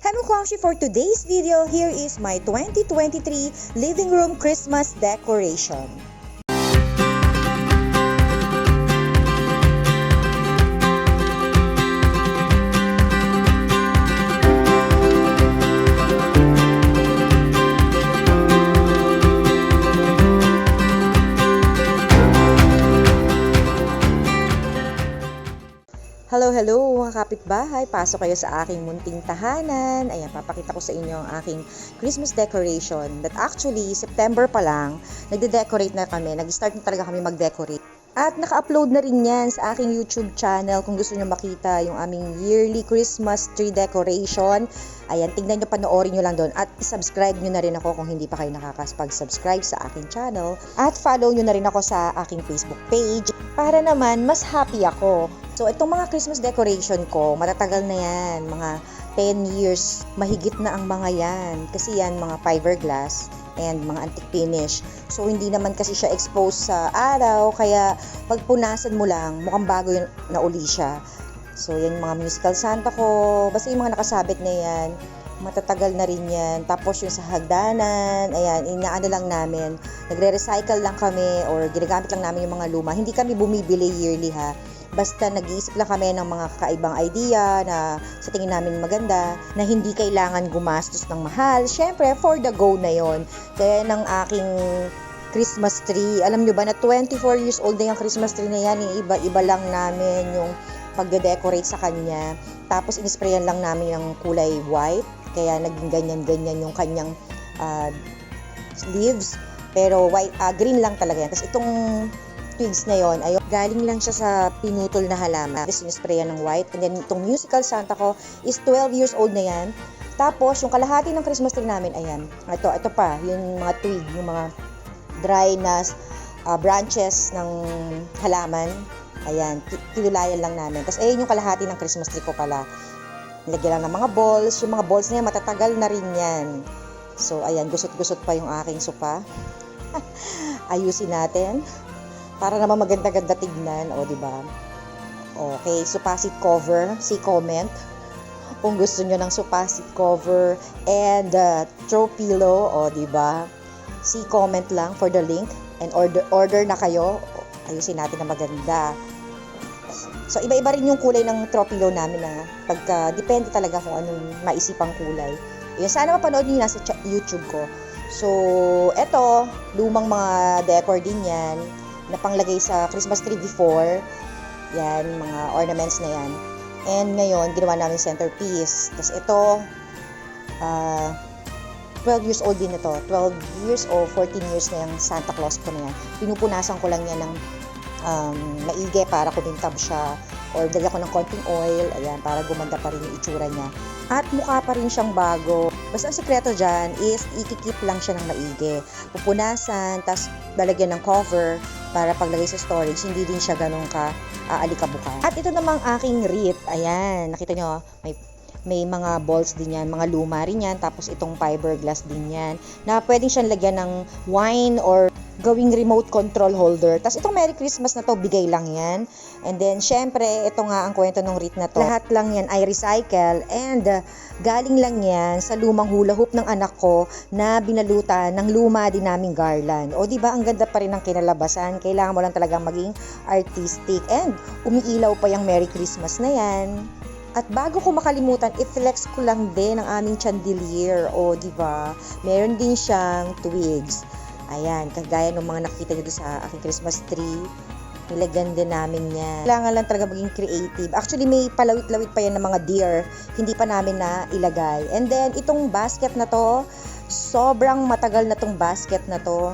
Hello Kwangshi, for today's video, here is my 2023 living room Christmas decoration. Hello mga kapitbahay, pasok kayo sa aking munting tahanan. Ayan, papakita ko sa inyo ang aking Christmas decoration that actually September pa lang, nagde-decorate na kami, nag-start na talaga kami mag-decorate. At naka-upload na rin yan sa aking YouTube channel kung gusto nyo makita yung aming yearly Christmas tree decoration. Ayan, tingnan nyo, panoorin nyo lang doon at subscribe nyo na rin ako kung hindi pa kayo nakakapag-subscribe sa aking channel. At follow nyo na rin ako sa aking Facebook page para naman mas happy ako. So, itong mga Christmas decoration ko, matatagal na yan, mga 10 years, mahigit na ang mga yan. Kasi yan, mga fiberglass and mga antique finish. So, hindi naman kasi siya exposed sa araw, kaya pag punasan mo lang, mukhang bago yun, na uli siya. So, yan mga musical Santa ko, basta yung mga nakasabit na yan, matatagal na rin yan. Tapos yung sa hagdanan, ayan, inaano lang namin, nagre-recycle lang kami or ginagamit lang namin yung mga luma. Hindi kami bumibili yearly ha. Basta nag-iisip lang kami ng mga kakaibang idea na sa tingin namin maganda, na hindi kailangan gumastos ng mahal. Syempre, for the go na yon. Kaya ng aking Christmas tree, alam nyo ba na 24 years old na yung Christmas tree na yan, iba-iba lang namin yung pagde-decorate sa kanya. Tapos inisprayan lang namin ng kulay white, kaya naging ganyan-ganyan yung kanyang leaves. Pero white, green lang talaga yan. Tapos itong twigs na yon, ay galing lang siya sa pinutol na halaman. Tapos sinisprayan ng white. And then itong musical Santa ko is 12 years old na yan. Tapos yung kalahati ng Christmas tree namin, ayan. Ito pa, yung mga twig, yung mga dry na branches ng halaman. Ayan, kinulayan lang namin. Tapos ayun yung kalahati ng Christmas tree ko pala. Nilagyan lang ng mga balls. Yung mga balls na yan, matatagal na rin yan. So ayan, gusot-gusot pa yung aking sofa. Ayusin natin para naman maganda-ganda tignan, o di ba? Okay, sofa seat cover, comment kung gusto niyo ng sofa seat cover and throw pillow, o di ba? Comment lang for the link and order na kayo. Ayusin natin na maganda. So iba-iba rin yung kulay ng throw pillow namin na depende talaga kung anong maisipang kulay. Yan, sana mapanood niyo na sa YouTube ko. So, eto, lumang mga decor din yan na panglagay sa Christmas tree before. Yan, mga ornaments na yan. And ngayon, ginawa namin centerpiece. Tapos ito, 12 years old din ito. 12 years o 14 years na yung Santa Claus ko na yan. Pinupunasan ko lang yan ng maigi para kumintab siya. Or dala ko ng konting oil, ayan, para gumanda pa rin yung itsura niya. At mukha pa rin siyang bago. Basta ang sikreto dyan is ikikip lang siya ng maigi. Pupunasan, tas lalagyan ng cover para paglagay sa storage, hindi din siya ganun ka aalikabukan. At ito namang aking wreath, ayan, nakita nyo, may mga balls din yan, mga luma rin yan, tapos itong fiberglass din yan, na pwedeng siyang lagyan ng wine or gawing remote control holder. Tapos itong Merry Christmas na to, bigay lang yan. And then, syempre, ito nga ang kwento ng wreath na to. Lahat lang yan ay recycle and galing lang yan sa lumang hula hoop ng anak ko na binalutan ng luma din naming garland. O diba, ang ganda pa rin ng kinalabasan. Kailangan mo lang talagang maging artistic and umiilaw pa yung Merry Christmas na yan. At bago ko makalimutan, i-flex ko lang din ang aming chandelier. O diba, meron din siyang twigs. Ayan, kagaya ng mga nakita nyo sa aking Christmas tree, nilagyan din namin yan. Kailangan lang talaga maging creative. Actually, may palawit-lawit pa yan ng mga deer. Hindi pa namin na ilagay. And then, itong basket na to, sobrang matagal na tong basket na to.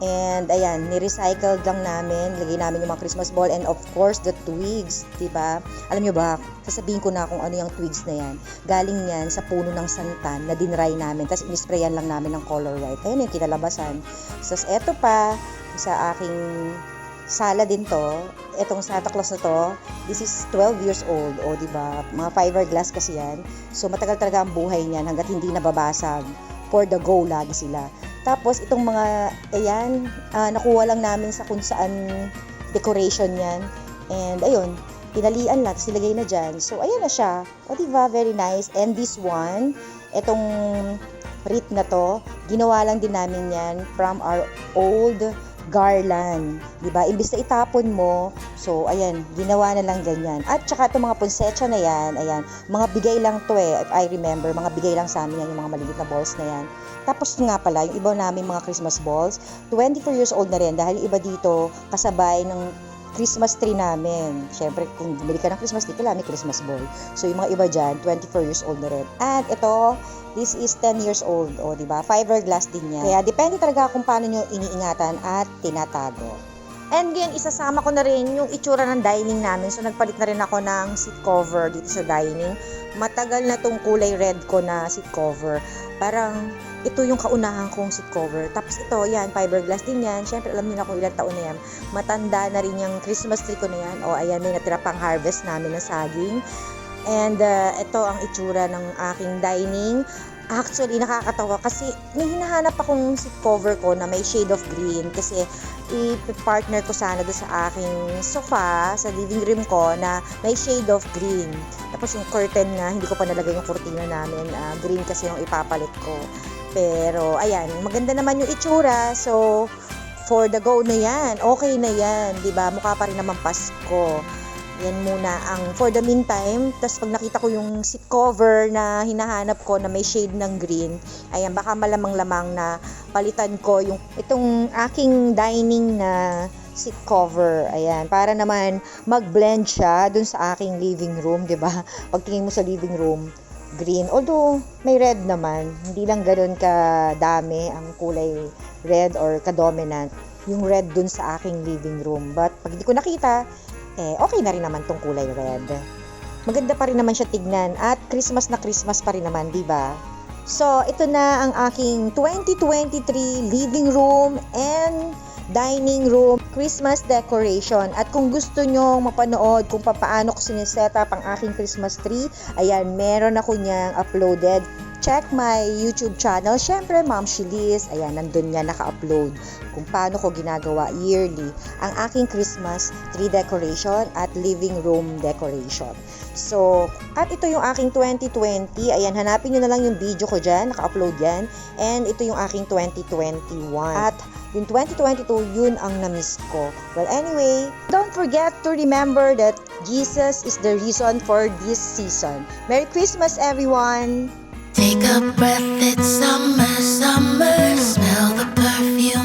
And ayan, ni-recycle lang namin. Lagay namin yung mga Christmas ball and of course, the twigs. Diba? Alam nyo ba, sasabihin ko na kung ano yung twigs na yan. Galing yan sa puno ng santan na dinry namin. Tapos inisprayan lang namin ng color white. Ayun yung kinalabasan. So, eto pa, sa aking sala din to. Etong Santa Claus na to, this is 12 years old. O, diba? Mga fiberglass kasi yan. So, matagal talaga ang buhay niyan hanggat hindi nababasag. For the go, lagi sila. Tapos, itong mga, ayan, nakuha lang namin sa kung saan decoration yan. And, ayun, tinalian lang, tapos nilagay na dyan. So, ayan na siya. O, diba? Very nice. And this one, itong wreath na to, ginawa lang din namin yan from our old garland. Diba? Imbis na itapon mo, so, ayan, ginawa na lang ganyan. At saka itong mga ponsetsa na yan, ayan, mga bigay lang to if I remember, mga bigay lang sa amin yan, yung mga maliliit na balls na yan. Tapos nga pala, yung iba namin mga Christmas balls, 24 years old na rin, dahil yung iba dito, kasabay ng Christmas tree namin. Siyempre, kung bumili ka ng Christmas tree, kailangan may Christmas ball. So, yung mga iba dyan, 24 years old na rin. At ito, this is 10 years old. O, diba? Fiberglass din yan. Kaya, depende talaga kung paano nyo iniingatan at tinatago. And ngayon, isasama ko na rin yung itsura ng dining namin. So, nagpalit na rin ako ng seat cover dito sa dining. Matagal na tong kulay red ko na seat cover. Parang, ito yung kaunahan kong seat cover. Tapos ito, yan, fiberglass din yan. Siyempre, alam niyo na kung ilang taon na yan. Matanda na rin yung Christmas tree ko na yan. O, ayan, may natira pang harvest namin na saging. And, ito ang itsura ng aking dining. Actually, nakakatawa kasi may hinahanap akong seat cover ko na may shade of green kasi i-partner ko sana doon sa aking sofa, sa living room ko na may shade of green. Tapos yung curtain nga, hindi ko pa nalagay yung kurtina namin. Green kasi yung ipapalit ko. Pero, ayan, maganda naman yung itsura. So, for the go na yan. Okay na yan. Diba? Mukha pa rin naman Pasko. Yan muna ang for the meantime. Tapos pag nakita ko yung seat cover na hinahanap ko na may shade ng green, ayan, baka malamang-lamang na palitan ko yung itong aking dining na seat cover. Ayan, para naman mag-blend siya dun sa aking living room, 'di ba? Pagtingin mo sa living room, green. Although may red naman, hindi lang ganoon kadami ang kulay red or ka-dominant yung red dun sa aking living room. But pag hindi ko nakita, okay na rin naman tong kulay red. Maganda pa rin naman siya tignan at Christmas na Christmas pa rin naman, 'di ba? So, ito na ang aking 2023 living room and dining room Christmas decoration. At kung gusto nyo mapanood kung paano ko siniset up ang aking Christmas tree, ayan, meron ako niyang uploaded. Check my YouTube channel. Syempre, Ma'am Sheliz, ayan, nandun niya naka-upload kung paano ko ginagawa yearly ang aking Christmas tree decoration at living room decoration. So, at ito yung aking 2020. Ayan, hanapin nyo na lang yung video ko dyan. Naka-upload yan. And ito yung aking 2021. At yung 2022, yun ang na-miss ko. Well, anyway, don't forget to remember that Jesus is the reason for this season. Merry Christmas, everyone! Take a breath, it's summer, summer. Smell the perfume